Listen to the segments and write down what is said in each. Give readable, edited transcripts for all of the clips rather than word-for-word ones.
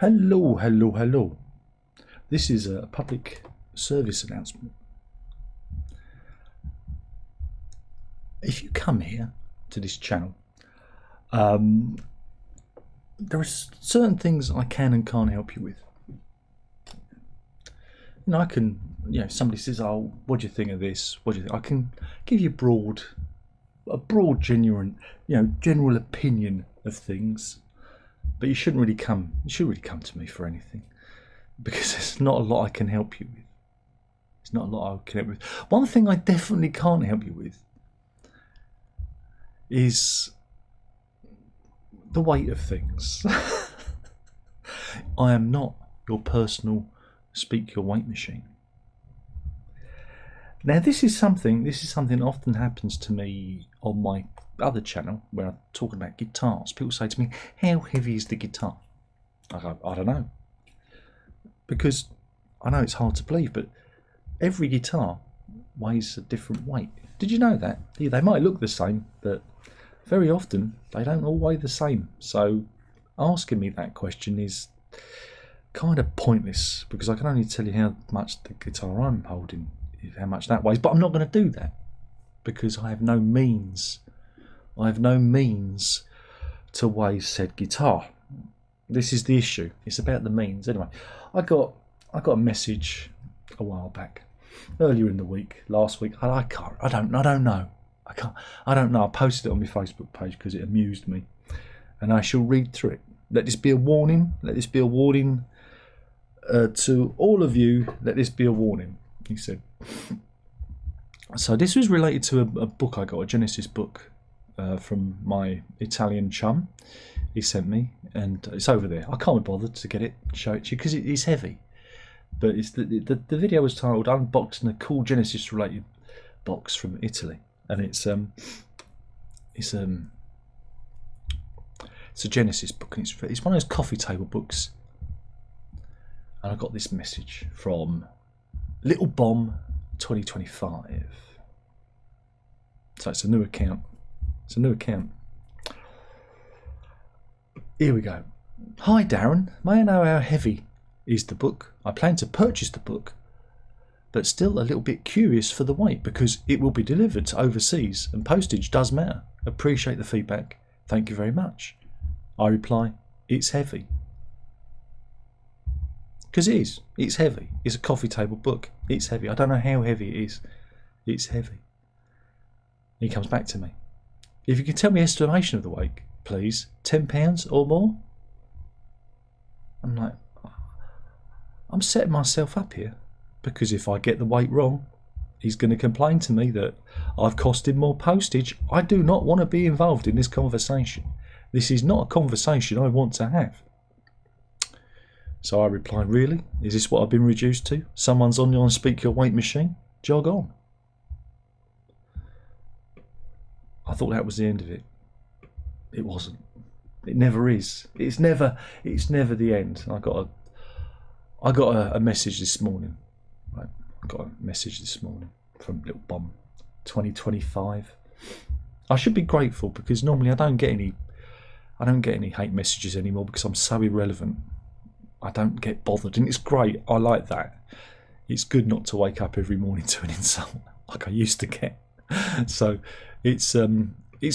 Hello, hello, hello. This is a public service announcement. If you come here to this channel, there are certain things I can and can't help you with. I can, somebody says, "Oh, what do you think of this? What do you think?" I can give you a broad, genuine, general opinion of things. But you shouldn't really come. You should really come to me for anything, because there's not a lot I can help you with. There's not a lot I can help you with. One thing I definitely can't help you with is the weight of things. I am not your personal speak your weight machine. Now, this is something that often happens to me on my other channel where I'm talking about guitars. People say to me, "How heavy is the guitar?" I go, "I don't know," because I know it's hard to believe, but every guitar weighs a different weight. Did you know that? Yeah, they might look the same, but very often they don't all weigh the same. So asking me that question is kind of pointless, because I can only tell you how much the guitar I'm holding, how much that weighs. But I'm not going to do that, because I have no means. I have no means to weigh said guitar. This is the issue. It's about the means. Anyway, I got a message a while back, earlier in the week, last week. I don't know. I don't know. I posted it on my Facebook page because it amused me, and I shall read through it. Let this be a warning. Let this be a warning to all of you. Let this be a warning, he said. So this was related to a book I got, a Genesis book, from my Italian chum. He sent me, and it's over there. I can't be bothered to get it, show it to you, because it's heavy. But it's the video was titled "Unboxing a Cool Genesis Related Box from Italy," and it's a Genesis book, and it's one of those coffee table books. And I got this message from Little Bomb 2025. So it's a new account. Here we go. "Hi Darren, may I know how heavy is the book? I plan to purchase the book, but still a little bit curious for the weight, because it will be delivered to overseas and postage does matter. Appreciate the feedback. Thank you very much." I reply, "It's heavy." Because it is. It's heavy. It's a coffee table book. It's heavy. I don't know how heavy it is. It's heavy. He comes back to me. "If you can tell me estimation of the weight, please. £10 or more?" I'm like, I'm setting myself up here, because if I get the weight wrong, he's going to complain to me that I've cost him more postage. I do not want to be involved in this conversation. This is not a conversation I want to have. So I replied, "Really? Is this what I've been reduced to? Someone's on your speak your weight machine? Jog on." I thought that was the end of it. It wasn't. It never is. It's never the end. I got a message this morning. Right? I got a message this morning from Little Bomb 2025. I should be grateful, because normally I don't get any hate messages anymore, because I'm so irrelevant. I don't get bothered, and it's great. I like that. It's good not to wake up every morning to an insult like I used to get. So it's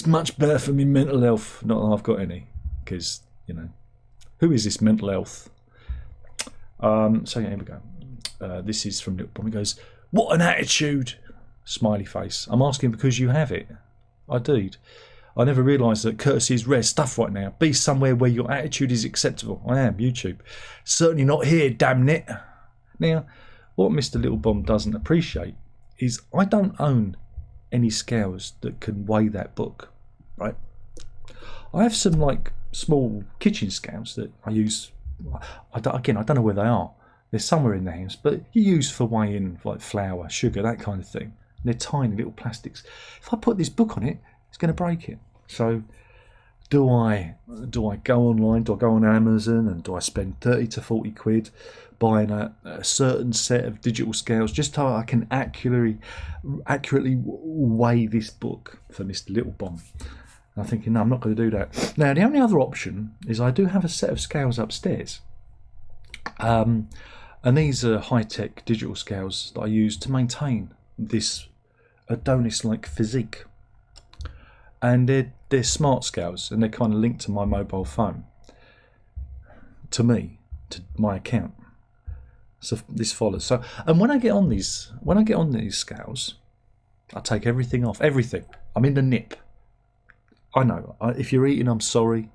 much better for me mental health. Not that I've got any, because who is this mental health? So yeah, here we go. This is from Little Bomb. He goes, "What an attitude!" Smiley face. "I'm asking because you have it." I did. "I never realised that courtesy is rare stuff right now. Be somewhere where your attitude is acceptable." I am, YouTube. "Certainly not here, damn it." Now, what Mr. Little Bomb doesn't appreciate is I don't own any scales that can weigh that book, right? I have some small kitchen scales that I use. I don't know where they are. They're somewhere in the house, but you use for weighing flour, sugar, that kind of thing. And they're tiny little plastics. If I put this book on it, it's going to break it. So do I go online? Do I go on Amazon and do I spend 30 to 40 quid buying a certain set of digital scales just so I can accurately weigh this book for Mr. Little Bomb? And I'm thinking, no, I'm not going to do that. Now, the only other option is I do have a set of scales upstairs, And these are high-tech digital scales that I use to maintain this Adonis-like physique. And they're smart scales, and they're kind of linked to my mobile phone, to me, to my account. So this follows. So, and when I get on these scales, I take everything off. Everything. I'm in the nip. I know. If you're eating, I'm sorry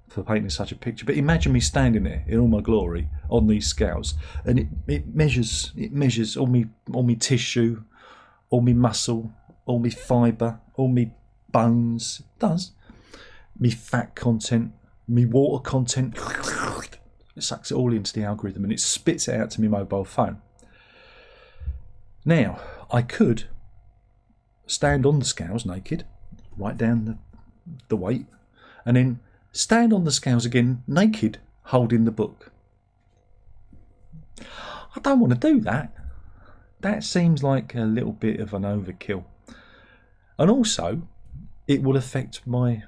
for painting such a picture. But imagine me standing there in all my glory on these scales, and it measures all me tissue, all me muscle, all me fibre, all me bones. It does. Me fat content, me water content. It sucks it all into the algorithm and it spits it out to my mobile phone. Now, I could stand on the scales naked, write down the weight, and then stand on the scales again naked, holding the book. I don't want to do that. That seems like a little bit of an overkill. And also, it will affect my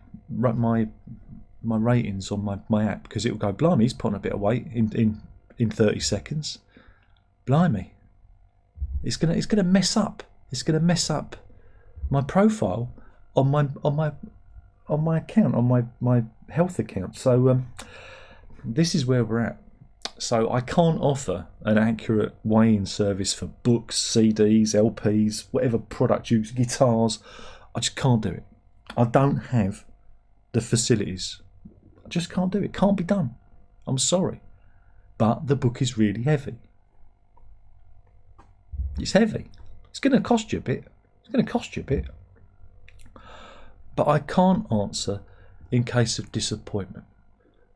ratings on my app, because it will go, blimey, he's putting a bit of weight in 30 seconds. Blimey. It's gonna mess up. It's gonna mess up my profile on my account, on my health account. So this is where we're at. So I can't offer an accurate weighing service for books, CDs, LPs, whatever product use, guitars. I just can't do it. I don't have the facilities. I just can't do it. Can't be done. I'm sorry. But the book is really heavy. It's heavy. It's going to cost you a bit. But I can't answer in case of disappointment,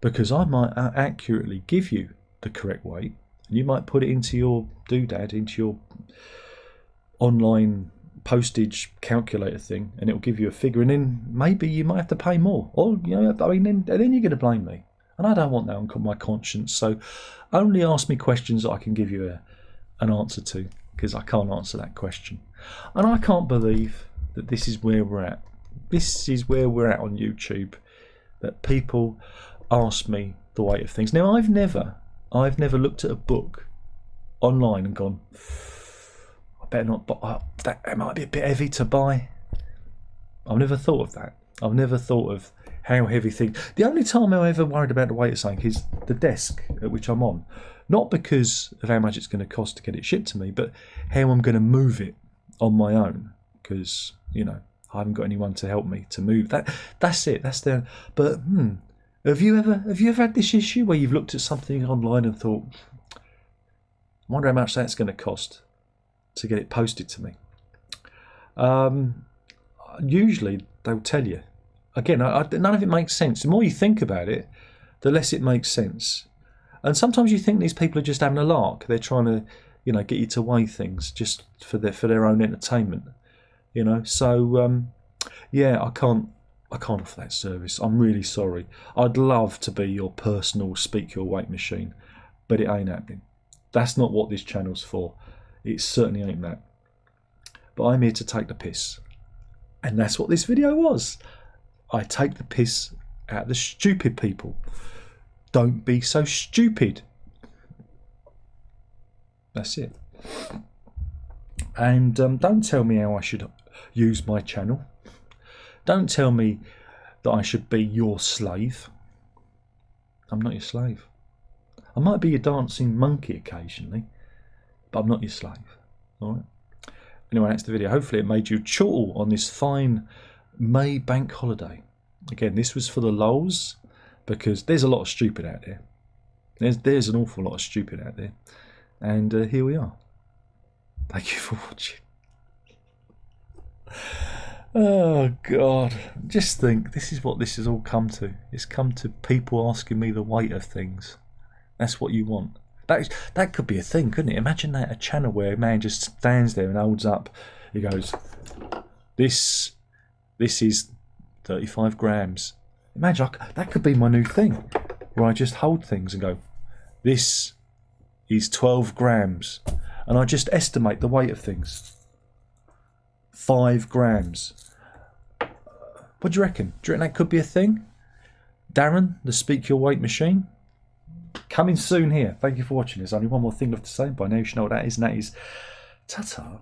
because I might accurately give you the correct weight, and you might put it into your doodad, into your online postage calculator thing, and it'll give you a figure, and then maybe you might have to pay more, or then you're going to blame me, and I don't want that on my conscience. So only ask me questions that I can give you an answer to, because I can't answer that question. And I can't believe that this is where we're at. This is where we're at on YouTube, that people ask me the weight of things. Now, I've never looked at a book online and gone, I better not buy that. It might be a bit heavy to buy. I've never thought of that. I've never thought of how heavy things. The only time I'm ever worried about the weight of something is the desk at which I'm on. Not because of how much it's going to cost to get it shipped to me, but how I'm going to move it on my own. Because, I haven't got anyone to help me to move. That's it. That's the. But have you ever had this issue where you've looked at something online and thought, I wonder how much that's going to cost to get it posted to me? Usually they'll tell you. Again, none of it makes sense. The more you think about it, the less it makes sense. And sometimes you think these people are just having a lark. They're trying to, get you to weigh things just for their own entertainment. So I can't offer that service. I'm really sorry. I'd love to be your personal speak your weight machine, but it ain't happening. That's not what this channel's for. It certainly ain't that. But I'm here to take the piss, and that's what this video was. I take the piss out of the stupid people. Don't be so stupid. That's it. And don't tell me how I should use my channel. Don't tell me that I should be your slave. I'm not your slave. I might be your dancing monkey occasionally, but I'm not your slave. All right. Anyway, that's the video. Hopefully it made you chortle on this fine May bank holiday. Again, this was for the lols, because there's a lot of stupid out there. There's an awful lot of stupid out there. And here we are. Thank you for watching. Oh God, just think, this is what this has all come to. It's come to people asking me the weight of things. That's what you want. That could be a thing, couldn't it? Imagine that, a channel where a man just stands there and holds up. He goes, this is 35 grams. Imagine, that could be my new thing, where I just hold things and go, this is 12 grams. And I just estimate the weight of things. 5 grams. What do you reckon? Do you reckon that could be a thing? Darren, the Speak Your Weight machine? Come coming soon here. Thank you for watching. There's only one more thing left to say. By now you should know what that is, and that is ta-ta.